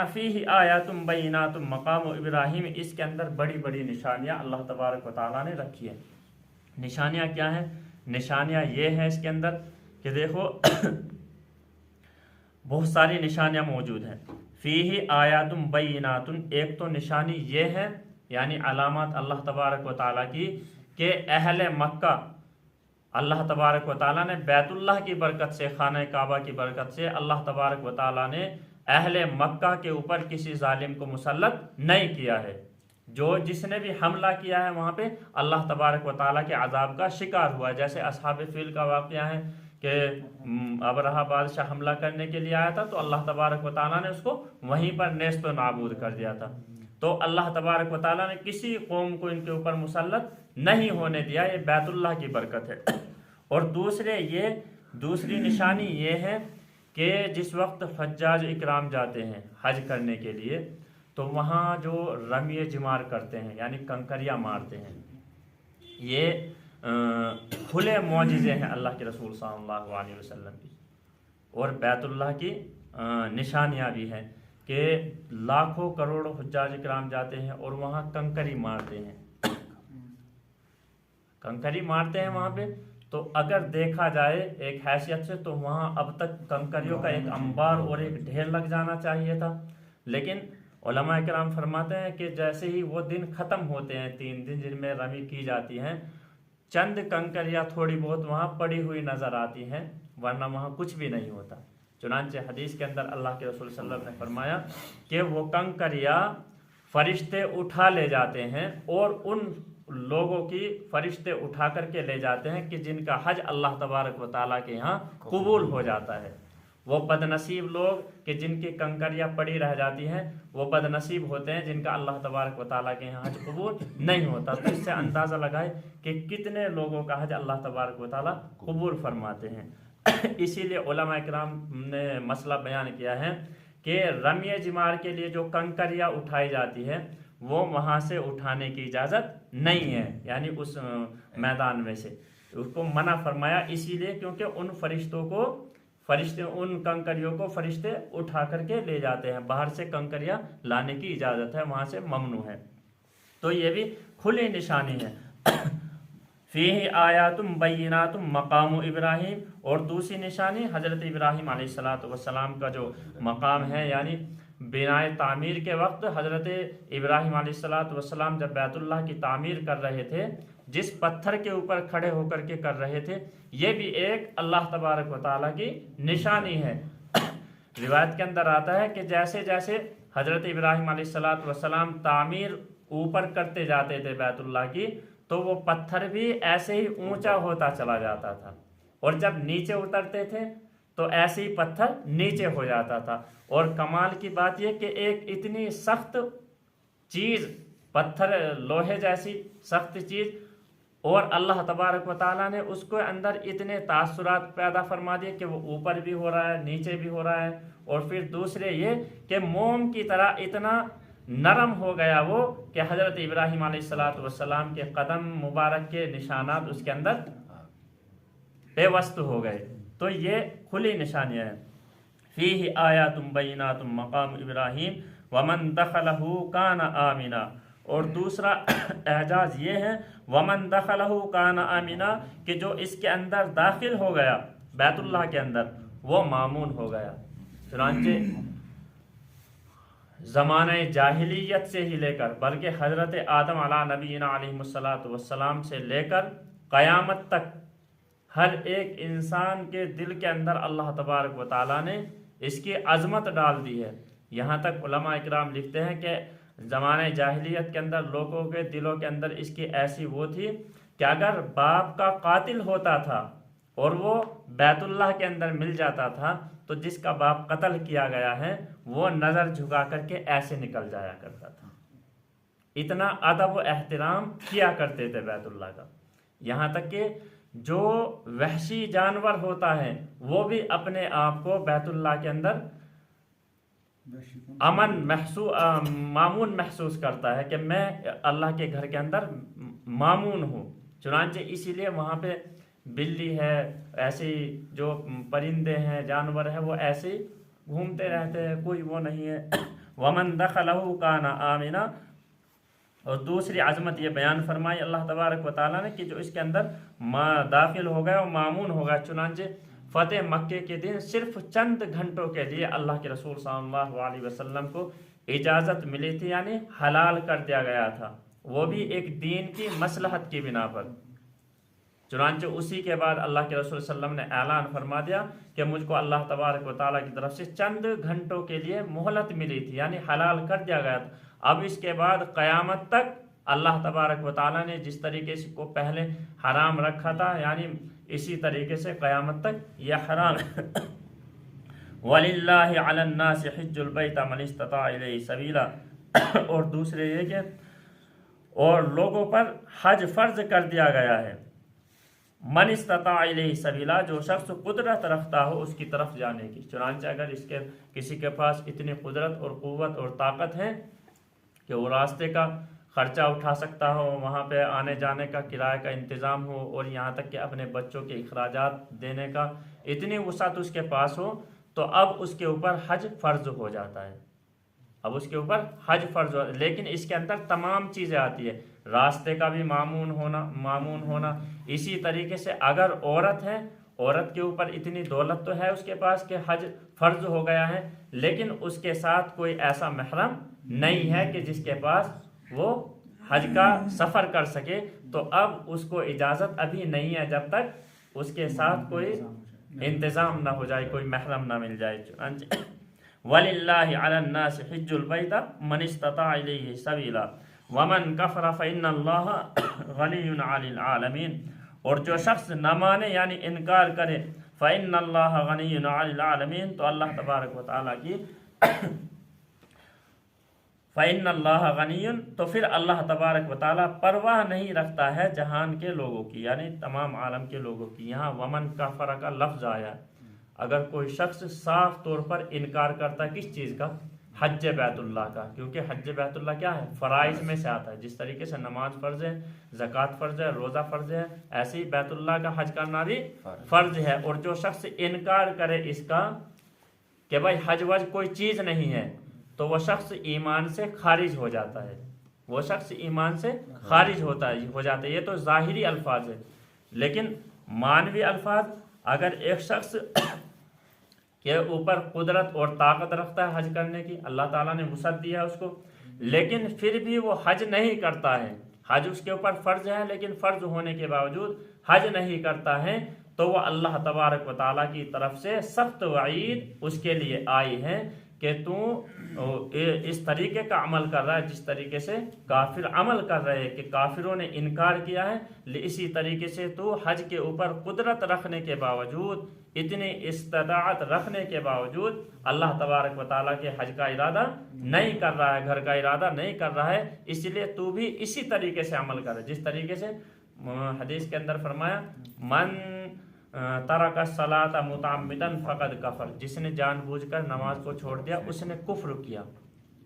फीहि आयातुम बैनातुम मकाम इब्राहिम, इसके अंदर बड़ी बड़ी निशानियाँ अल्लाह तबारक व तआला ने रखी है। निशानियाँ क्या हैं? निशानियाँ ये हैं इसके अंदर कि देखो बहुत सारी निशानियाँ मौजूद हैं। फीही आयातुम बैनातुन, एक तो निशानी ये है यानी अलामत अल्लाह तबारक व तआला की कि अहले मक्का, अल्लाह तबारक व तआला ने बैतुल्लाह की बरकत से, खाना काबा की बरकत से अल्लाह तबारक व तआला ने अहले मक्का के ऊपर किसी जालिम को मुसल्लत नहीं किया है। जो जिसने भी हमला किया है वहाँ पे अल्लाह तबारक व तआला के अजाब का शिकार हुआ है। जैसे असहाब फील का वाक़या है कि अबरहा बादशाह हमला करने के लिए आया था तो अल्लाह तबारक व तआला ने उसको वहीं पर नेस्त व नाबूद कर दिया था। तो अल्लाह तबारक व तआला ने किसी कौम को इनके ऊपर मुसल्लत नहीं होने दिया, ये बैतुल्लाह की बरकत है। और दूसरी निशानी ये है कि जिस वक्त हज्जाज इकराम जाते हैं हज करने के लिए तो वहाँ जो रमी जिमार करते हैं यानी कंकरियाँ मारते हैं, ये खुले मौजिज़े हैं अल्लाह के रसूल सल्लल्लाहु अलैहि वसल्लम की, और बैतुल्लाह की निशानियाँ भी हैं कि लाखों करोड़ों हुज्जाज इकराम जाते हैं और वहाँ कंकरी मारते हैं, कंकरी मारते हैं वहाँ पे। तो अगर देखा जाए एक हैसियत से तो वहाँ अब तक कंकरियों का एक अंबार और एक ढेर लग जाना चाहिए था, लेकिन उलमा इकराम फरमाते हैं कि जैसे ही वो दिन ख़त्म होते हैं, 3 दिन जिनमें रमी की जाती हैं, चंद कंकरियाँ थोड़ी बहुत वहाँ पड़ी हुई नज़र आती हैं, वरना वहाँ कुछ भी नहीं होता। चुनांचे हदीस के अंदर अल्लाह के रसूल सल्लल्लाहु अलैहि वसल्लम ने फरमाया कि वो कंकरियाँ फरिश्ते उठा ले जाते हैं और उन लोगों की फरिश्ते उठा करके ले जाते हैं कि जिनका हज अल्लाह तबारक व तआला के यहाँ कबूल हो जाता है। वो बदनसीब लोग कि जिनकी कंकरियाँ पड़ी रह जाती हैं, वो बदनसीब होते हैं जिनका अल्लाह तबारक व तआला के यहाँ हज कबूल नहीं होता। तो इससे अंदाज़ा लगाए कि कितने लोगों का हज अल्लाह तबारक व तआला कबूल फरमाते हैं। इसीलिए उलमा इकराम ने मसला बयान किया है कि रमी जिमार के लिए जो कंकरियाँ उठाई जाती है वो वहाँ से उठाने की इजाज़त नहीं है, यानी उस मैदान में से उसको मना फरमाया, इसीलिए क्योंकि उन फरिश्ते उन कंकरियों को फरिश्ते उठा करके ले जाते हैं, बाहर से कंकरियाँ लाने की इजाज़त है, वहाँ से ममनू है। तो ये भी खुली निशानी है। फीही आयातुम बैनातुम मकाम इब्राहिम, और दूसरी निशानी हज़रत इब्राहिम अलैहिस्सलातु वस्सलाम का जो मकाम है, यानी बिनाए तामीर के वक्त हज़रत इब्राहिम अलैहिस्सलातु वस्सलाम जब बैतुल्लाह की तामीर कर रहे थे, जिस पत्थर के ऊपर खड़े होकर के कर रहे थे, ये भी एक अल्लाह तबारक व तआला की निशानी है। रिवायत के अंदर आता है कि जैसे जैसे हज़रत इब्राहिम अलैहिस्सलातु वस्सलाम तामीर ऊपर करते जाते थे बैतुल्लाह की, तो वो पत्थर भी ऐसे ही ऊंचा होता चला जाता था, और जब नीचे उतरते थे तो ऐसे ही पत्थर नीचे हो जाता था। और कमाल की बात यह कि एक इतनी सख्त चीज़, पत्थर लोहे जैसी सख्त चीज़, और अल्लाह तबारक व तआला ने उसके अंदर इतने तासुरात पैदा फरमा दिए कि वो ऊपर भी हो रहा है, नीचे भी हो रहा है, और फिर दूसरे ये कि मोम की तरह इतना नरम हो गया वो कि हज़रत इब्राहिम अलैहिस्सलातु वस्सलाम के कदम मुबारक के निशानात उसके अंदर बेवस्त हो गए। तो ये खुली निशानियाँ हैं। फीही आयातुम बैनातुम मकाम इब्राहिम वमन दखलहु काना आमिना, और दूसरा एजाज ये है वमन दखलहु काना आमिना कि जो इसके अंदर दाखिल हो गया बैतुल्लाह के अंदर वो मामून हो गया। चुनांचे ज़माने जाहिलियत से ही लेकर बल्कि हज़रत आदम अला नबीना अलैहिस्सलातु वस्सलाम से लेकर क़यामत तक हर एक इंसान के दिल के अंदर अल्लाह तबारक व तआला ने इसकी अज़मत डाल दी है। यहाँ तक उलमा इकराम लिखते हैं कि ज़माने जाहिलियत के अंदर लोगों के दिलों के अंदर इसकी ऐसी वो थी कि अगर बाप का कातिल होता था और वो बैतुल्लाह के अंदर मिल जाता था तो जिसका बाप कत्ल किया गया है वो नज़र झुका करके ऐसे निकल जाया करता था। इतना अदब व एहतराम किया करते थे बैतुल्लाह का। यहाँ तक कि जो वहशी जानवर होता है वो भी अपने आप को बैतुल्लाह के अंदर मामून महसूस करता है कि मैं अल्लाह के घर के अंदर मामून हूँ। चुनांचे इसीलिए वहाँ पे बिल्ली है, ऐसे जो परिंदे हैं, जानवर हैं, वो ऐसे ही घूमते रहते हैं, कोई वो नहीं है। वमन दखलहु कान आमिना। और दूसरी अजमत ये बयान फरमाई अल्लाह तबारक व तआला ने कि जो इसके अंदर दाखिल हो गया और मामून होगा। चुनांचे फतेह मक्के के दिन सिर्फ चंद घंटों के लिए अल्लाह के रसूल सल्लल्लाहु अलैहि वसल्लम को इजाज़त मिली थी, यानी हलाल कर दिया गया था, वो भी एक दीन की मसलहत की बिना पर। चुनांचे उसी के बाद अल्लाह के रसूल सल्लल्लाहु अलैहि वसल्लम ने ऐलान फरमा दिया कि मुझको अल्लाह तबारक व तआला की तरफ से चंद घंटों के लिए मोहलत मिली थी, यानी हलाल कर दिया गया था। अब इसके बाद क़यामत तक अल्लाह तबारक व तआला ने जिस तरीके से को पहले हराम रखा था, यानी इसी तरीके से क़यामत तक यह हराम वलिल्लाहि अलन नासि हिज्जुल बैत मन इस्तता इलैहि सबीला। और दूसरे ये कि और लोगों पर हज फर्ज कर दिया गया है, मन इस्तता इलैहि सबीला, जो शख्स कुदरत रखता हो उसकी तरफ जाने की। चुनांचे अगर इसके किसी के पास इतनी कुदरत और क़ुव्वत और ताकत है कि वो रास्ते का खर्चा उठा सकता हो, वहाँ पे आने जाने का किराए का इंतज़ाम हो, और यहाँ तक कि अपने बच्चों के अखराजात देने का इतनी वसात उसके पास हो, तो अब उसके ऊपर हज फ़र्ज हो जाता है। अब उसके ऊपर हज फ़र्ज हो, लेकिन इसके अंदर तमाम चीज़ें आती है, रास्ते का भी मामून होना। इसी तरीके से अगर औरत है, औरत के ऊपर इतनी दौलत तो है उसके पास कि हज फ़र्ज हो गया है, लेकिन उसके साथ कोई ऐसा महरम नहीं है कि जिसके पास वो हज का सफ़र कर सके, तो अब उसको इजाज़त अभी नहीं है जब तक उसके साथ कोई इंतज़ाम ना हो जाए, कोई महरम ना मिल जाए। वलिल्लाहि अलन नासि हिज्जुल बैत मन इस्तता इलैहि सबीला वमन कफर फइन्नल्लाह गनियुन अनिल आलमीन। और जो शख्स न माने यानी इनकार करे, फइन्नल्लाह गनियुन अनिल आलमीन, तो अल्लाह तबारक व तआला की फ़इन्नल्लाह गनियुन, तो फिर अल्लाह तबारक व तआला परवाह नहीं रखता है जहान के लोगों की, यानी तमाम आलम के लोगों की। यहाँ वमन कफर का लफ्ज़ आया, अगर कोई शख्स साफ तौर पर इनकार करता है किस चीज़ का, हज बैतुल्लाह का, क्योंकि हज बैतुल्लाह क्या है, फ़राइज़ में से आता है। जिस तरीके से नमाज फ़र्ज़ है, ज़कात फ़र्ज़ है, रोज़ा फ़र्ज़ है, ऐसे ही बैतुल्लाह का हज करना भी फ़र्ज़ है। और जो शख्स इनकार करे इसका कि भाई हज वज कोई चीज़ नहीं है, तो वह शख्स ईमान से खारिज हो जाता है, वो शख्स ईमान से खारिज हो जाता है। ये तो ज़ाहिरी अल्फाज है, लेकिन मानवी अल्फाज, अगर एक शख्स के ऊपर कुदरत और ताकत रखता है हज करने की, अल्लाह ताला ने वसअत दिया है उसको, लेकिन फिर भी वो हज नहीं करता है, हज उसके ऊपर फ़र्ज है, लेकिन फ़र्ज होने के बावजूद हज नहीं करता है, तो वह अल्लाह तबारक व तआला की तरफ से सख्त वईद उसके लिए आई है कि तू इस तरीके का अमल कर रहा है जिस तरीके से काफिर अमल कर रहे हैं, कि काफिरों ने इनकार किया है, इसी तरीके से तू हज के ऊपर कुदरत रखने के बावजूद, इतनी इस्तिताअत रखने के बावजूद अल्लाह तबारक व तआला के हज का इरादा नहीं कर रहा है, घर का इरादा नहीं कर रहा है, इसलिए तू भी इसी तरीके से अमल कर, जिस तरीके से हदीस के अंदर फरमाया, मन तरका सलाता मुतअम्मिदन फ़क़द कफ़र, जिसने जानबूझकर नमाज को छोड़ दिया उसने कुफ्र किया।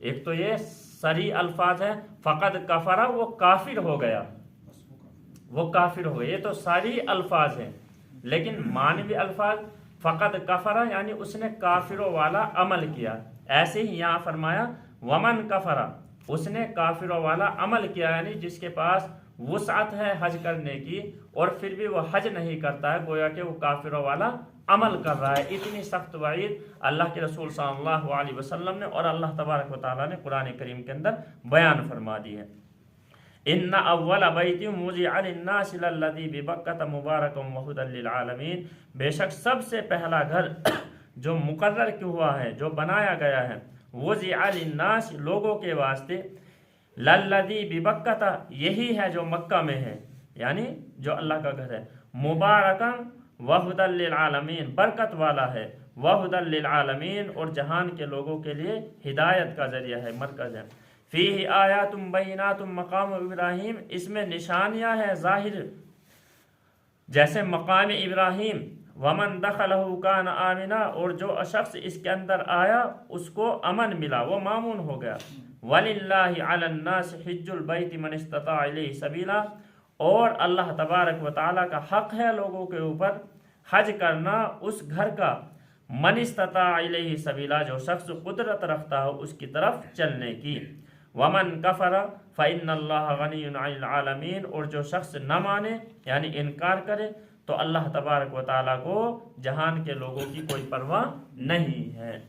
एक तो ये सरी अल्फाज है, फ़क़द कफ़रा, वो काफिर हो गया, वो काफिर हो गया, ये तो सारी अल्फाज हैं। लेकिन मानवी अल्फाज फ़क़द कफ़रा यानी उसने काफिरों वाला अमल किया। ऐसे ही यहाँ फरमाया वमन कफ़रा, उसने काफिरों वाला अमल किया, यानी जिसके पास वुसअत है हज करने की और फिर भी वो हज नहीं करता है, गोया कि वो काफिरों वाला अमल कर रहा है। इतनी सख्त वईद अल्लाह के रसूल सल्लल्लाहु अलैहि वसल्लम ने और अल्लाह तबारक व तआला ने कुरान करीम के अंदर बयान फरमा दी है। इन्ना अव्वल बैतिन वुज़िअ लिन्नासि लल्लज़ी बिबक्कत मुबारकम व हुदल लिल आलमीन, बेशक सबसे पहला घर जो मुकर्रर क्यों हुआ है, जो बनाया गया है, वुज़िअ लिन्नास, लोगों के वास्ते, लल्लज़ी बिबक्कता, यही है जो मक्का में है, यानी जो अल्लाह का घर है, मुबारकन व हुदल लिल आलमीन, बरकत वाला है, व हुदल लिल आलमीन, और जहान के लोगों के लिए हिदायत का जरिया है, मरकज है। फीही आयातुम बैनातुम मकाम इब्राहीम, इसमें निशानियां हैं ज़ाहिर, जैसे मकाम इब्राहीम, वमन दखलहु कान आमिना, और जो शख्स इसके अंदर आया उसको अमन मिला, वो मामून हो गया। वलिल्लाहि अलन नास हिज्जुल बैति मन इस्तता इलैहि सबीला, और अल्लाह तबारक व तआला का हक है लोगों के ऊपर हज करना उस घर का, من استطاع الیہ سبیلا، جو شخص قدرت رکھتا ہو اس کی طرف چلنے کی، ومن کفر فإن اللہ غنی عن العالمین، اور جو شخص نہ مانے یعنی انکار کرے تو اللہ تبارک و تعالیٰ کو جہان کے لوگوں کی کوئی پرواہ نہیں ہے۔